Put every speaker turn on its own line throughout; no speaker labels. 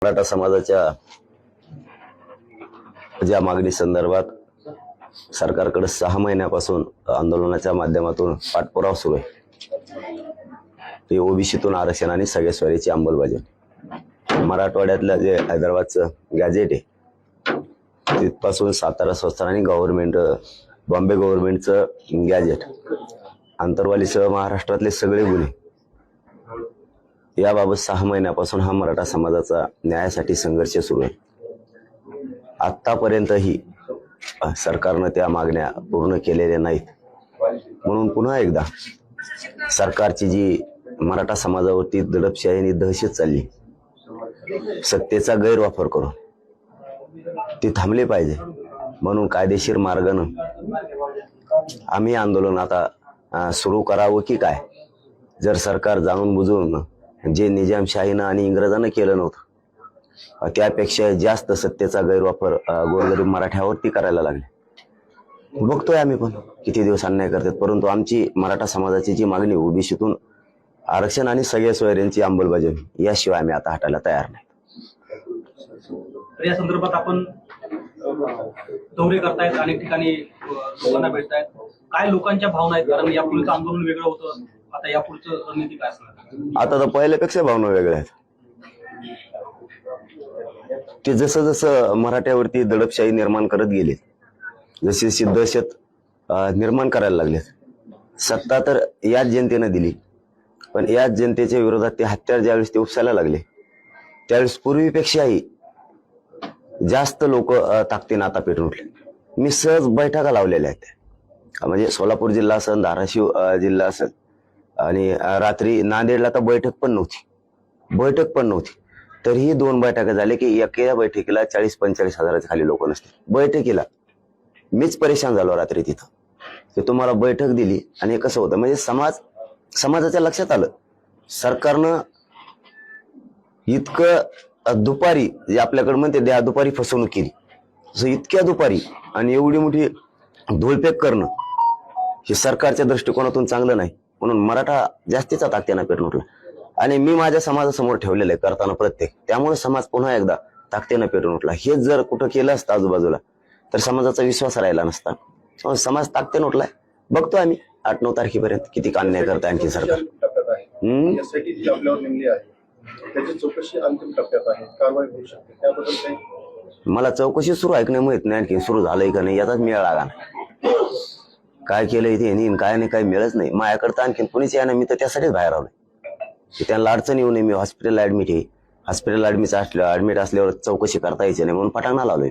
मराठा समाजाच्या ज्या मागणी संदर्भात सरकारकडे 6 महिन्यापासून आंदोलनाच्या माध्यमातून पाठपुरावा सुरू आहे ते ओबीसीतून आरक्षण आणि सगळ्या स्वारीची अंमलबजावणी। मराठवाड्यातलं जे हैदराबादचं गॅजेट आहे तिथपासून सातारा संस्थान आणि गव्हर्नमेंट बॉम्बे गव्हर्नमेंटचं गॅजेट आंतरवालीसह महाराष्ट्रातले सगळे गुन्हे याबाबत 6 महिन्यापासून हा मराठा समाजाचा न्यायासाठी संघर्ष सुरू आहे। आतापर्यंतही सरकारनं त्या मागण्या पूर्ण केलेल्या नाहीत, म्हणून पुन्हा एकदा सरकारची जी मराठा समाजावरती दडपशाही आणि दहशत चालली, सत्तेचा गैरवापर करून ती थांबली पाहिजे। म्हणून कायदेशीर मार्गानं आम्ही आंदोलन आता सुरू करावं की काय? जर सरकार जाणून बुजून जे निजामशाहीनं आणि इंग्रजांना केलं नव्हतं त्यापेक्षा जास्त सत्तेचा गैरवापर गोरगरीब मराठ्यावरती करायला लागले। बघतोय आम्ही पण किती दिवस अन्याय करतात, परंतु आमची मराठा समाजाची जी मागणी ओबीसीतून आरक्षण आणि सगळ्या सोयऱ्यांची अंमलबजावणी याशिवाय आम्ही आता हटायला तयार नाही।
या संदर्भात आपण दौरे करतायत, अनेक ठिकाणी लोकांना भेटतायत, काय लोकांच्या भावना आहेत? कारण यापूर्वीचं आंदोलन वेगळं होतं, आता यापुढचं रणनीती काय असणार? आता
तर पहिल्यापेक्षा भावना वेगळ्या आहेत। ते जसं जसं मराठ्यावरती दडपशाही निर्माण करत गेले, जशी जशी दहशत निर्माण करायला लागलेत, सत्ता तर याच जनतेनं दिली, पण याच जनतेच्या विरोधात ते हत्यार ज्यावेळेस ते उपसायला लागले त्यावेळेस पूर्वीपेक्षाही जास्त लोक ताकदीनं आता पेटून उठले। मी सहज बैठका लावलेल्या आहेत, म्हणजे सोलापूर जिल्हा असेल, धाराशिव जिल्हा असेल, आणि रात्री नांदेडला तर बैठक पण नव्हती तरीही 2 बैठका झाल्या की एका बैठकीला 40-45 हजाराच्या खाली लोक नसते। बैठकीला मीच परेशान झालो रात्री तिथं की तुम्हाला बैठक दिली आणि कसं होतं, म्हणजे समाजाच्या लक्षात आलं सरकारनं इतकं दुपारी जे आपल्याकडे म्हणते द्या दुपारी फसवणूक केली, असं इतक्या दुपारी आणि एवढी मोठी धुळपेक करणं हे सरकारच्या दृष्टिकोनातून चांगलं नाही। म्हणून मराठा जास्तीचा ताकदीनं पेटून उठला आणि मी माझ्या समाजासमोर ठेवलेलं आहे करताना प्रत्येक, त्यामुळे समाज पुन्हा एकदा ताकदीनं पेटून उठला। हेच जर कुठं केलं असतं आजूबाजूला तर समाजाचा विश्वास राहिला नसता। समाज ताकदीनं उठलाय, बघतो आम्ही 8-9 तारखेपर्यंत किती अन्याय करत आणखी सरकार। मला चौकशी सुरू आहे की नाही माहित नाही, आणखी सुरू झालंय का नाही याचाच मेळ लागा नाही। काय केलंय ते नाही, काय नाही, काही मिळत नाही माझ्याकडे तर आणखी कुणीच आहे ना। मी तर त्यासाठीच बाहेर आलोय, त्यांना अडचण येऊ नये। मी हॉस्पिटलला ऍडमिट आहे, हॉस्पिटलला ऍडमिट असल्यावर चौकशी करता यायची नाही म्हणून पटांगणा लावलोय।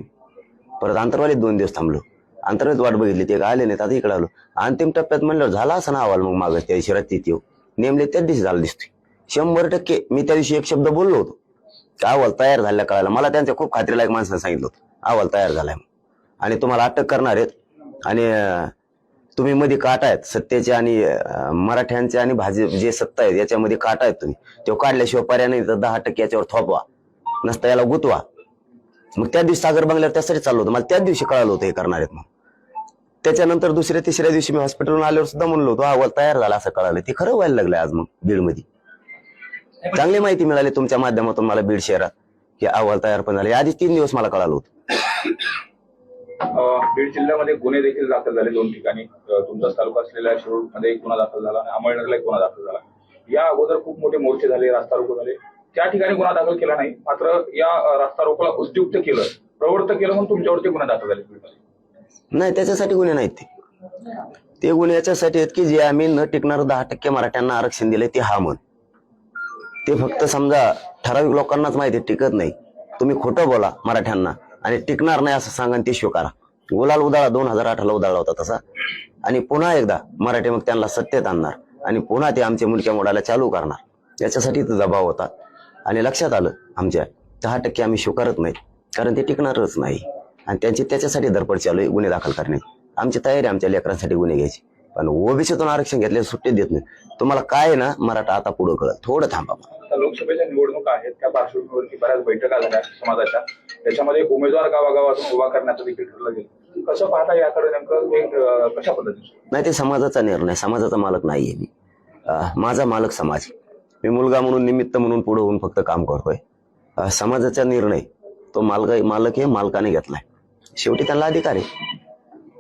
परत आंतरवालीत 2 दिवस थांबलो, आंतरवालीत वाट बघितली, ते आले नाही, आता इकडे आलो। अंतिम टप्प्यात म्हणल्यावर झाला असं ना अहवाल, मग मागं त्या दिवशी रात्री येऊ नेमले त्याच दिवशी झालं दिसतोय 100%। मी त्या दिवशी एक शब्द बोललो होतो, अहवाल तयार झाला कळायला मला, त्यांच्या खूप खात्रीलायक माणसानं सांगितलं होतं अहवाल तयार झालाय आणि तुम्हाला अटक करणार आहेत आणि तुम्ही मध्ये काट आहेत सत्तेचे आणि मराठ्यांचे आणि भाजप जे सत्ता आहेत याच्यामध्ये काट आहेत, तुम्ही तो काढल्याशिवाय पर्याय नाही, तर 10% याच्यावर थोपवा, नसता याला गुतवा। मग त्या दिवशी सागर बंगल्यावर त्यासाठी चाललो होतं, मला त्याच दिवशी कळालं होतं हे करणार आहेत। मग त्याच्यानंतर 2ऱ्या-3ऱ्या दिवशी मी हॉस्पिटलवरून आल्यावर सुद्धा म्हणलो होतो अहवाल तयार झाला असं कळालं, ते खरं व्हायला लागलंय। आज मग बीडमध्ये चांगली माहिती मिळाली तुमच्या माध्यमातून मला, बीड शहरात की अहवाल तयार पण झाले, आधी 3 दिवस मला कळालं होतं।
बीड जिल्ह्यामध्ये गुन्हे देखील दाखल झाले 2 ठिकाणी, तुमचा तालुका असलेल्या शिरूरमध्ये एक गुन्हा दाखल झाला आणि अमळनेरला एक गुन्हा दाखल झाला। या अगोदर खूप मोठे मोर्चे झाले, रास्ता रोको झाले, त्या ठिकाणी गुन्हा दाखल केला नाही, मात्र या रास्ता रोकोला उद्युक्त केलं, प्रवृत्त केलं म्हणून तुमच्यावरती गुन्हा दाखल झाले बीडमध्ये।
नाही, त्याच्यासाठी गुन्हे नाहीत ते गुन्हे याच्यासाठी आहेत की जे आम्ही न टिकणार 10% मराठ्यांना आरक्षण दिले ते हा म्हण, ते फक्त समजा ठराविक लोकांनाच माहिती टिकत नाही। तुम्ही खोटं बोला मराठ्यांना आणि टिकणार नाही असं सांगा ते स्वीकारा। गुलाल उदाळा 2018ला उदाळला होता तसा, आणि पुन्हा एकदा मराठी मग त्यांना सत्तेत आणणार आणि पुन्हा ते आमच्या मुलक्या मोडायला चालू करणार, याच्यासाठी दबाव होता। आणि लक्षात आलं आमच्या 10% आम्ही स्वीकारत नाही, कारण ते टिकणारच नाही आणि त्याच्यासाठी धडपड चालू आहे गुन्हे दाखल करणे। आमची तयारी आमच्या लेकरांसाठी गुन्हे घ्यायची, पण ओबीसीतून आरक्षण घेतले सुट्टी देत नाही। तुम्हाला काय ना मराठा आता पुढं कळत, थोडं थांबा।
लोकसभेच्या निवडणुका आहेत, त्या पार्श्वभूमीवरती बऱ्याच बैठका झाल्या समाजाच्या, त्याच्यामध्ये उमेदवार गावागावातून उभा करण्याचं देखील ठरलं गेलं। कसं पाहता याकडे नेमकं कशा पद्धतीने?
नाही, ते समाजाचा निर्णय, समाजाचा मालक नाहीये मी, माझा मालक समाज। मी मुलगा म्हणून निमित्त म्हणून पुढे होऊन फक्त काम करतोय। समाजाचा निर्णय तो मालक हे मालकाने घेतलाय. शेवटी त्यांना अधिकार आहे.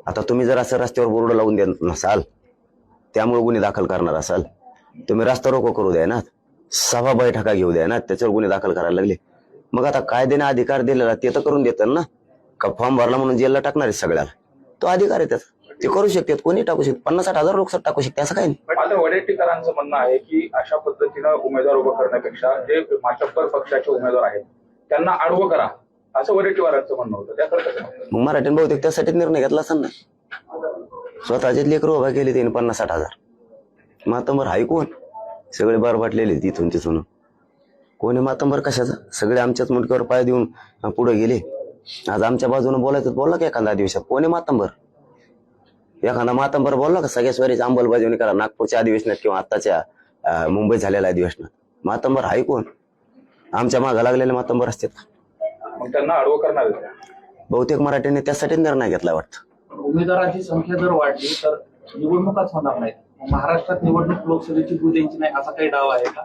आता तुम्ही जर असं रस्त्यावर बोर्ड लावून देत नसाल, त्यामुळे गुन्हे दाखल करणार असाल, तुम्ही रस्ता रोको करू द्या ना, सभा बैठका घेऊ द्या ना, त्याच्यावर गुन्हे दाखल करायला लागले, मग आता कायद्याने अधिकार दिलेला ते तर करून देतात ना. का फॉर्म भरला म्हणून जेलला टाकणार आहे सगळ्याला? तो अधिकार आहे त्याचा, ते करू शकतात, कोणी टाकू शकते, 50-60 लोक टाकू शकते, असं काही नाही.
मात्र वडेट्टीकरांचं म्हणणं आहे की अशा पद्धतीनं उमेदवार उभं करण्यापेक्षा जे मातब्बर पक्षाचे उमेदवार आहेत त्यांना आडवं करा, असं वडेट्टीवारांचं म्हणणं होतं. त्याकडे कसं म्हणतात?
मग मराठीने बहुतेक त्यासाठी निर्णय घेतला असेल ना. स्वतःचे लेकरं उभा केले त्याने 50-60. मातंबर हाय कोण? सगळे बरबाटलेले तिथून तिथून. कोणी मातंबर कशाचा? सगळे आमच्याच मुंडक्यावर पाय देऊन पुढे गेले. आज आमच्या बाजूने बोलायचं बोलला का एखादा अधिवेशनात? कोणी मातंबर? एखादा मातंबर बोलला का सगळ्या स्वारीची अंमलबजावणी करा नागपूरच्या अधिवेशनात किंवा आत्ताच्या मुंबईत झालेल्या अधिवेशनात? मातंबर हाय कोण? आमच्या मागं लागलेले मातंबर असतात.
मग त्यांना आडवं करणार आहे.
बहुतेक मराठ्यांनी त्यासाठी निर्णय घेतला वाटतं.
उमेदवारांची संख्या जर वाढली तर निवडणुकाच होणार नाहीत. महाराष्ट्रात निवडणूक लोकसभेची होऊ द्यायची नाही असा काही डाव आहे का?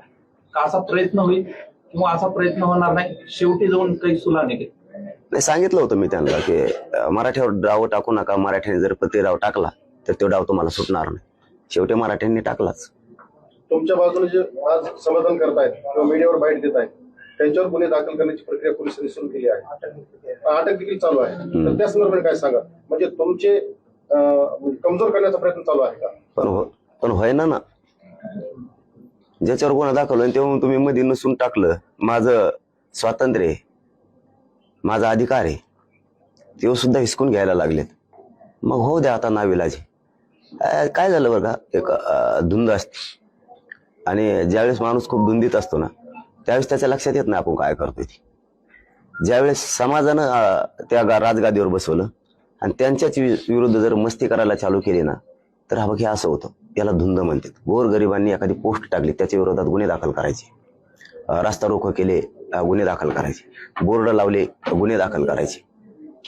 का असा प्रयत्न होईल किंवा असा प्रयत्न होणार नाही, शेवटी जाऊन काही सुला निघेल?
नाही, सांगितलं होतं मी त्यांना की मराठ्यावर डाव टाकू नका. मराठ्याने जर पती डाव टाकला तर तो डाव तुम्हाला सुटणार नाही. शेवटी मराठ्यांनी टाकलाच.
तुमच्या बाजूने जे आज समाधान करतायत किंवा मीडियावर बाईट देत आहेत त्यांच्यावर गुन्हे दाखल करण्याची प्रक्रिया पोलिसांनी सुरू केली आहे. अटक देखील चालू आहे. तर त्या संदर्भात काय सांगा? म्हणजे तुमचे कमजोर करण्याचा प्रयत्न चालू आहे का?
पण होईना ना. ज्याच्यावर गुन्हा दाखल होईल तेव्हा तुम्ही मध्ये नसून टाकलं. माझं स्वातंत्र्य आहे, माझा अधिकार आहे, ते सुद्धा हिसकून घ्यायला लागलेत. मग हो द्या आता नाविलाजी. काय झालं बरं का, एक धुंद असते आणि ज्यावेळेस माणूस खूप धुंदीत असतो ना त्यावेळेस त्याच्या लक्षात येत नाही आपण काय करतोय ते. ज्यावेळेस समाजानं त्या राजगादीवर बसवलं आणि त्यांच्याच विरुद्ध जर मस्ती करायला चालू केली ना तर हा बघ हे असं होतं. याला धुंद म्हणतात. गोरगरिबांनी एखादी पोस्ट टाकली त्याच्या विरोधात गुन्हे दाखल करायचे, रस्ता रोको केले गुन्हे दाखल करायचे, बोर्ड लावले गुन्हे दाखल करायचे.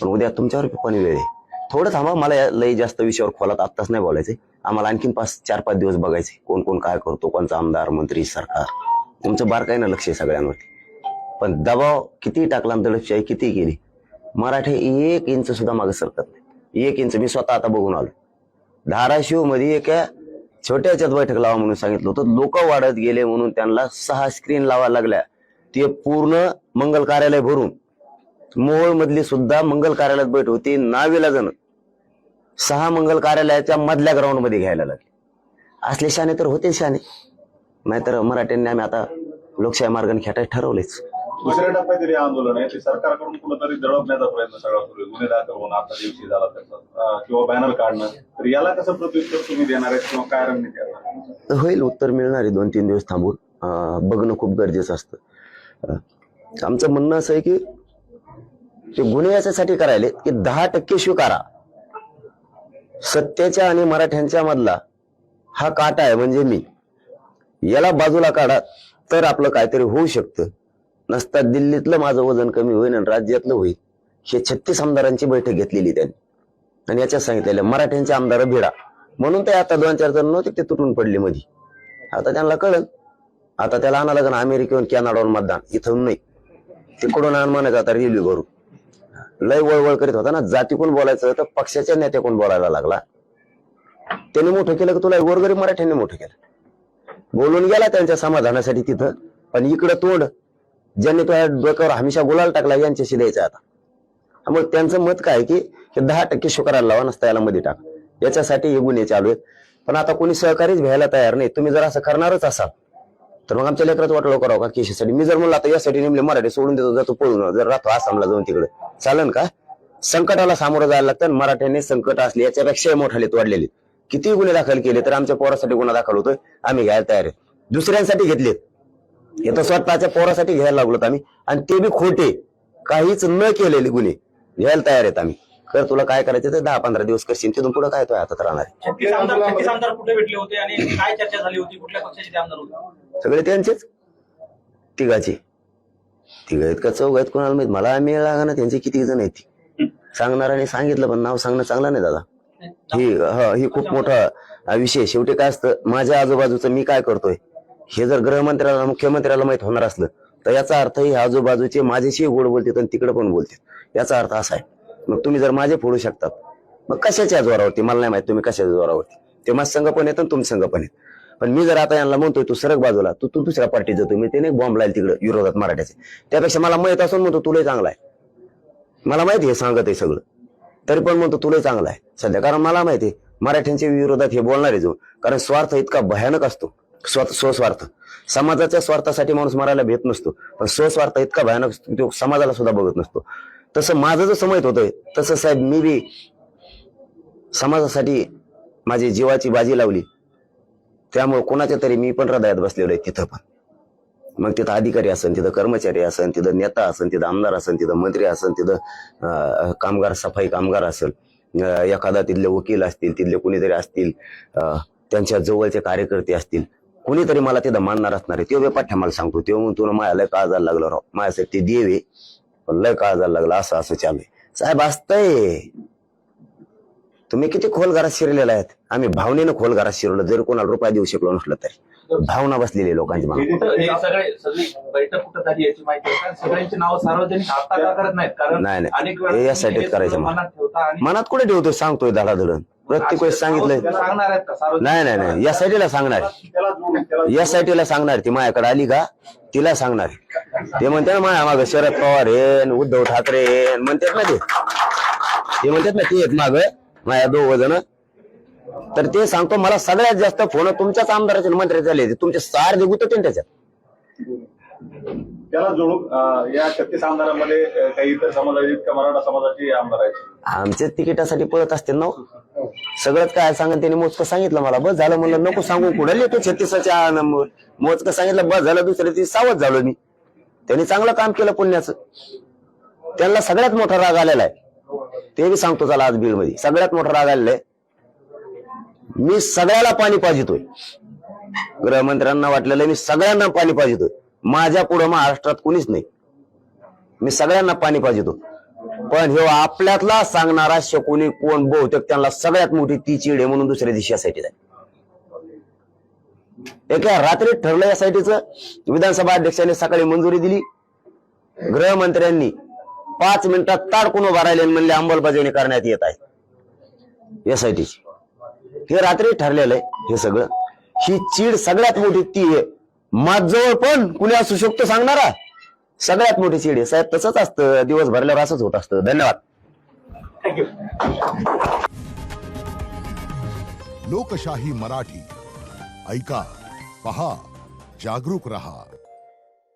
पण उद्या तुमच्यावर पण वेळ आहे. थोडं थांबा, मला लई जास्त विषयावर खोलात आत्ताच नाही बोलायचे. आम्हाला आणखीन 4-5 दिवस बघायचे कोण कोण काय करतो, कोणचा आमदार मंत्री सरकार. तुमचं बारकाईनं लक्ष आहे सगळ्यांवरती. पण दबाव किती टाकला, दडपशाही किती केली, मराठे 1 इंच सुद्धा मागे सरकत नाही. 1 इंच. मी स्वतः आता बघून आलो. धाराशिव मध्ये एका छोट्या ह्याच्यात बैठक लावा म्हणून सांगितलं होतं. लोक वाढत गेले म्हणून त्यांना 6 स्क्रीन लावायला लागल्या. ते पूर्ण मंगल कार्यालय भरून मोहोळ मधली सुद्धा मंगल कार्यालयात बैठक होती. नाविलाजानं 6 मंगल कार्यालयाच्या मधल्या ग्राउंड मध्ये घ्यायला लागले. असले शाने तर होते शाने, नाहीतर मराठ्यांनी आम्ही आता लोकशाही मार्गाने खेटायचं ठरवलेच.
दुसऱ्या टप्प्यात तरी आंदोलन आहे ते सरकारकडून कुठंतरी दडपण्याचा प्रयत्न सगळा सुरू आहे. गुन्हे दाखल होणं आता दिवशी झाला त्याचा किंवा बॅनर काढणं, तर याला कसं प्रत्युत्तर तुम्ही देणार आहे किंवा काय रणनीती आहे?
होईल, उत्तर मिळणार आहे. 2-3 दिवस थांबून बघणं खूप गरजेचं असतं. आमचं म्हणणं असं आहे की ते गुन्हे याच्यासाठी करायले की 10% स्वीकारा. सत्तेच्या आणि मराठ्यांच्या मधला हा काटा आहे म्हणजे मी, याला बाजूला काढा तर आपलं काहीतरी होऊ शकतं. नसता दिल्लीतलं माझं वजन कमी होईल आणि राज्यातलं होईल. हे 36 आमदारांची बैठक घेतलेली त्यांनी आणि याच्यात सांगितलेलं मराठ्यांचे आमदार भिडा म्हणून ते आता 2-4 जण नव्हते ते तुटून पडले मध्ये. आता त्यांना कळलं. आता त्याला आणा लागेल अमेरिकेहून कॅनडाहून मतदान, इथून नाही तिकडून आण म्हणायचं. आता रेल्वे भरून लय वळवळ करीत होता ना. जातीकडून बोलायचं तर पक्षाच्या नेत्याकडून बोलायला लागला. त्यांनी मोठं केलं की तुला गोरगरीब मराठ्यांनी मोठं केलं. बोलून गेला त्यांच्या समाधानासाठी तिथं, पण इकडं तोंड ज्यांनी तो डोक्यावर हमेशा गुलाल टाकला यांच्याशी द्यायचा. आता मग त्यांचं मत काय की 10% स्वीकारायला लावा, नसता याला मध्ये टाका. याच्यासाठी हे गुन्हे चालू आहेत. पण आता कोणी सहकारीच घ्यायला तयार नाही. तुम्ही जर असं करणारच असाल तर मग आमच्या लेकरात वाटलं करावं का केशीसाठी? मी जर म्हणलं आता यासाठी नेमले मराठी सोडून देतो, जातो पळून, जर राहतो आसामला जाऊन तिकडे, चालन का? संकटाला सामोरं जायला लागतं. मराठ्यांनी संकट असले याच्यापेक्षा मोठाले वाढलेले. किती गुन्हे दाखल केले तर आमच्या पोरासाठी गुन्हा दाखल होतोय, आम्ही घ्यायला तयार आहे. दुसऱ्यांसाठी घेतलेत, हे तर स्वतःच्या पोरासाठी घ्यायला लागलोत आम्ही, आणि ते बी खोटे, काहीच न केलेले गुन्हे घ्यायला तयार आहेत आम्ही. तर तुला काय करायचं तर 10-15 दिवस करशील, तिथून पुढे काय तो हातात राहणार आहे.
36 आमदार कुठे भेटले होते आणि काय चर्चा झाली होती? कुठल्या पक्षाचे ते आमदार होते?
सगळे त्यांचेच, तिघाचे. तिघ आहेत का 4 आहेत कोणाला माहित. मला मेळ लागा ना त्यांचे किती जण आहेत. सांगणाऱ्याने सांगितलं पण नाव सांगणं चांगलं नाही दादा. ही खूप मोठा विषय. शेवटी काय असतं, माझ्या आजूबाजूचं मी काय करतोय हे जर गृहमंत्र्याला मुख्यमंत्र्याला माहित होणार असलं तर याचा अर्थ हे आजूबाजूचे माझ्याशी गोड बोलतात आणि तिकडे पण बोलतात, याचा अर्थ असा आहे. मग तुम्ही जर माझे फोडू शकतात, मग कशाच्या जोरावरती मला नाही माहित तुम्ही कशाच्या जोरावरती, ते माझ संघ पण येत आणि तुमचे संघ पण येत. पण मी जर आता यांना म्हणतोय तू सरक बाजूला, तू दुसऱ्या पार्टीत जातोय, मी त्याने बॉम्ब लाईल तिकडे विरोधात मराठ्याचे, त्यापेक्षा मला माहित असून म्हणतो तुलाही चांगला आहे, मला माहिती हे सांगत आहे सगळं, तरी पण म्हणतो तुलाही चांगला आहे सध्या. कारण मला माहिती आहे मराठ्यांच्या विरोधात हे बोलणारे जो, कारण स्वार्थ इतका भयानक असतो, स्वस्वार्थ. समाजाच्या स्वार्थासाठी माणूस मरायला भेट नसतो, पण स्वस्वार्थ इतका भयानक असतो तो समाजाला सुद्धा बघत नसतो. तसं माझं जसं माहित होतंय तसं साहेब मी बी समाजासाठी माझी जीवाची बाजी लावली, त्यामुळे कोणाच्या तरी मी पण हृदयात बसलेलो आहे तिथं पण. मग तिथं अधिकारी असन, तिथं कर्मचारी असन, तिथं नेता असन, तिथं आमदार असन, तिथं मंत्री असन, तिथं कामगार सफाई कामगार असेल, एखादा तिथले वकील असतील, तिथले कोणीतरी असतील, त्यांच्या जवळचे कार्यकर्ते असतील, कोणीतरी मला तिथं मानणार असणार आहे. ते पाठ्या मला सांगतो, ते म्हणून तुला माझ्या लय काळजाला लागलं राव, माझ्यासाठी ते देवे पण लय काळजाला लागलं, असं असं चालू आहे साहेब. असतंय तुम्ही किती खोल घरात शिरलेला आहेत, आम्ही भावनेनं खोल घरात शिरलो, जरी कोणाला रुपया देऊ शकलो नसलं तरी भावना बसलेली लोकांची मनात.
हे सगळी बैठक कुठं झाली याची माहिती आहे का? सगळ्यांची नावं सार्वजनिक आता का करत नाहीत? कारण
नाही, नाही.
अनेक
हे यासाठीच करायचं मला.
मनात ठेवता आणि
मनात कुठे ठेवतोय, सांगतोय धडाधडण प्रत्येक वेळेस सांगितलंय.
सांगणार आहेत का सार्वजनिक?
नाही नाही नाही, या साईडला सांगणार, या साईडला सांगणार, ती माझ्याकडे आली का तिला सांगणार. ते म्हणते ना माझ्या माग शरद पवार हे उद्धव ठाकरे हे म्हणतात ना, ते म्हणतात ना ते आहेत माग माझ्या 2 जण. तर ते सांगतो मला सगळ्यात जास्त फोन तुमच्याच आमदाराचे मंत्री झाले, तुमचे सार गुत त्याच्यात.
त्याला जोडून या 36 आमदारांमध्ये काही इतर समाजाचे का मराठा समाजाचे आमदार आहेत?
आमचे तिकिटासाठी पळत असते ना सगळंच काय सांगत त्यांनी मोजकं सांगितलं मला, बस झालं म्हणलं नको सांगू कुठे येतो 36च्या मोजकं सांगितलं, बस झालं. दुसऱ्या दिवशी सावध झालो मी, त्यांनी चांगलं काम केलं पुण्याचं, त्यांना सगळ्यात मोठा राग आलेला आहे. ते बी सांगतो चला, आज बीड मध्ये सगळ्यात मोठा राग आलेला आहे. मी सगळ्याला पाणी पाजितोय, गृहमंत्र्यांना वाटलेलं मी सगळ्यांना पाणी पाजितोय, माझ्या पुढे महाराष्ट्रात कोणीच नाही, मी सगळ्यांना पाणी पाजितो. पण हे आपल्यातला सांगणारा शकुनी कोण, बहुतेक त्यांना सगळ्यात मोठी ती चीड आहे म्हणून दुसऱ्या दिवशी यासाठी जाईल. एका रात्री ठरलं यासाठीचं, विधानसभा अध्यक्षांनी सकाळी मंजुरी दिली, गृहमंत्र्यांनी 5 मिनिटात ताडकून उभा राहिले म्हणले अंमलबजावणी करण्यात येत आहे यासाठी. हे रात्री ठरलेलं आहे हे सगळं. ही चीड सगळ्यात मोठी ती आहे, माझजवळ पण कुणी असू शकतो सांगणारा, सगळ्यात मोठी चीड आहे साहेब. तसंच असतं, दिवस भरल्यावर असंच होत असतं. धन्यवाद.
थँक्यू.
लोकशाही मराठी ऐका, पहा, जागरूक रहा.